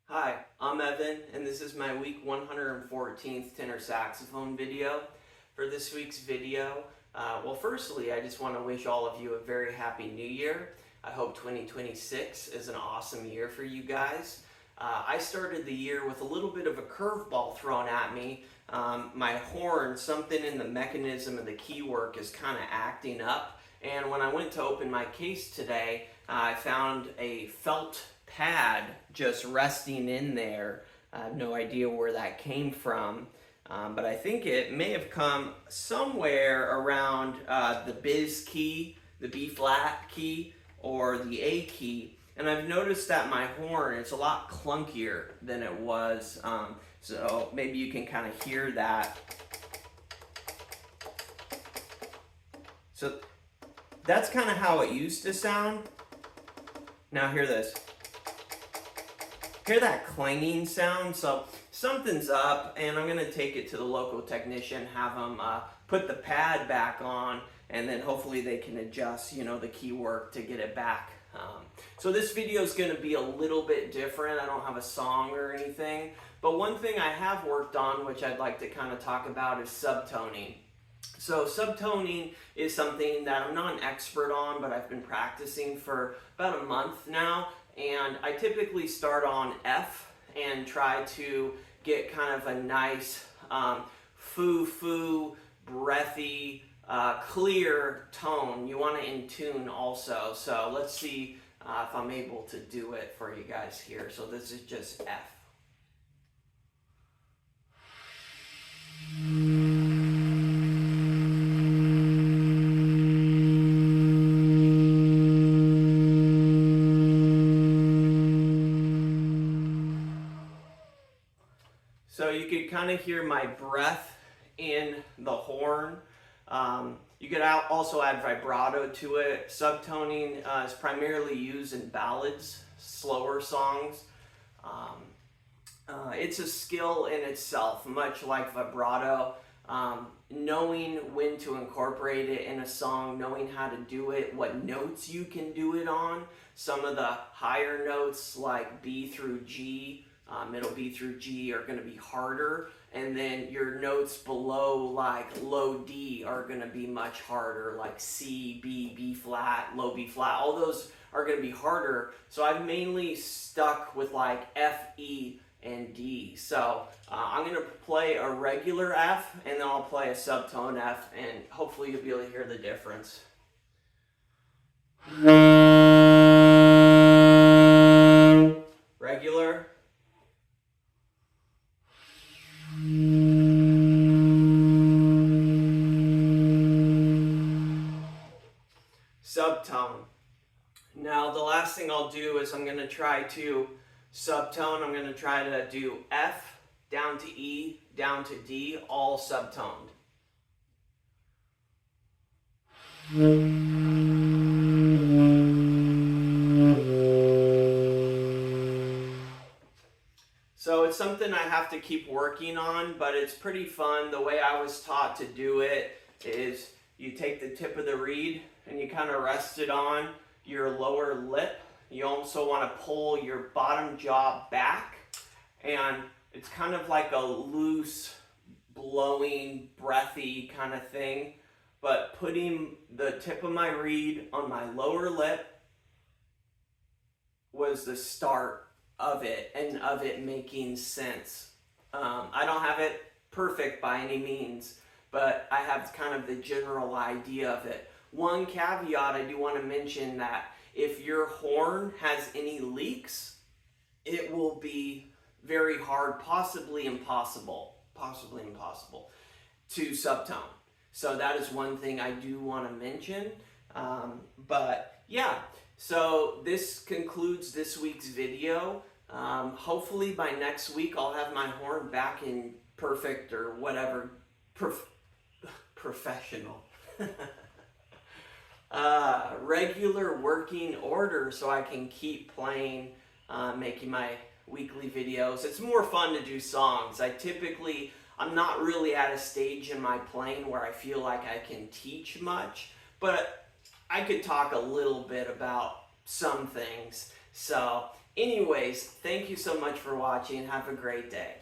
Hi, I'm Evan, and this is my week 114th tenor saxophone video. For this week's video, firstly, I just want to wish all of you a very happy new year. I hope 2026 is an awesome year for you guys. I started the year with a little bit of a curveball thrown at me. My horn, something in the mechanism of the key work is kind of acting up, and when I went to open my case today, I found a felt pad just resting in there. I have no idea where that came from, but I think it may have come somewhere around the biz key, the B flat key, or the A key. And I've noticed that my horn is a lot clunkier than it was, so maybe you can kind of hear that. So that's kind of how it used to sound. Now hear this. Hear that clanging sound? So something's up, and I'm going to take it to the local technician, have them put the pad back on, and then hopefully they can adjust, the key work to get it back. So this video is going to be a little bit different. I don't have a song or anything, but one thing I have worked on, which I'd like to kind of talk about, is subtoning. So subtoning is something that I'm not an expert on, but I've been practicing for about a month now. And I typically start on F and try to get kind of a nice foo-foo, breathy, clear tone. You want to in tune also. So let's see if I'm able to do it for you guys here. So this is just F. So you could kind of hear my breath in the horn. You could also add vibrato to it. Subtoning is primarily used in ballads, slower songs. It's a skill in itself, much like vibrato. Knowing when to incorporate it in a song, knowing how to do it, what notes you can do it on. Some of the higher notes like B through G, middle B through G are going to be harder, and then your notes below, like low D, are going to be much harder, like C, B, B flat, low B flat. All those are going to be harder, so I've mainly stuck with like F, E, and D. So I'm going to play a regular F, and then I'll play a subtone F, and hopefully you'll be able to hear the difference. Regular. Subtone. Now the last thing I'll do is I'm going to try to subtone. I'm going to try to do F down to E down to D, all subtoned. So it's something I have to keep working on, but it's pretty fun. The way I was taught to do it is you take the tip of the reed and you kind of rest it on your lower lip. You also want to pull your bottom jaw back, and it's kind of like a loose, blowing, breathy kind of thing. But putting the tip of my reed on my lower lip was the start of it, and of it making sense. I don't have it perfect by any means, but I have kind of the general idea of it. One caveat I do want to mention, that if your horn has any leaks, it will be very hard, possibly impossible to subtone. So that is one thing I do want to mention. But yeah, so this concludes this week's video. Hopefully by next week I'll have my horn back in perfect, or whatever, professional. Regular working order, so I can keep playing, making my weekly videos. It's more fun to do songs. I'm not really at a stage in my playing where I feel like I can teach much, but I could talk a little bit about some things. So Anyways, thank you so much for watching. Have a great day.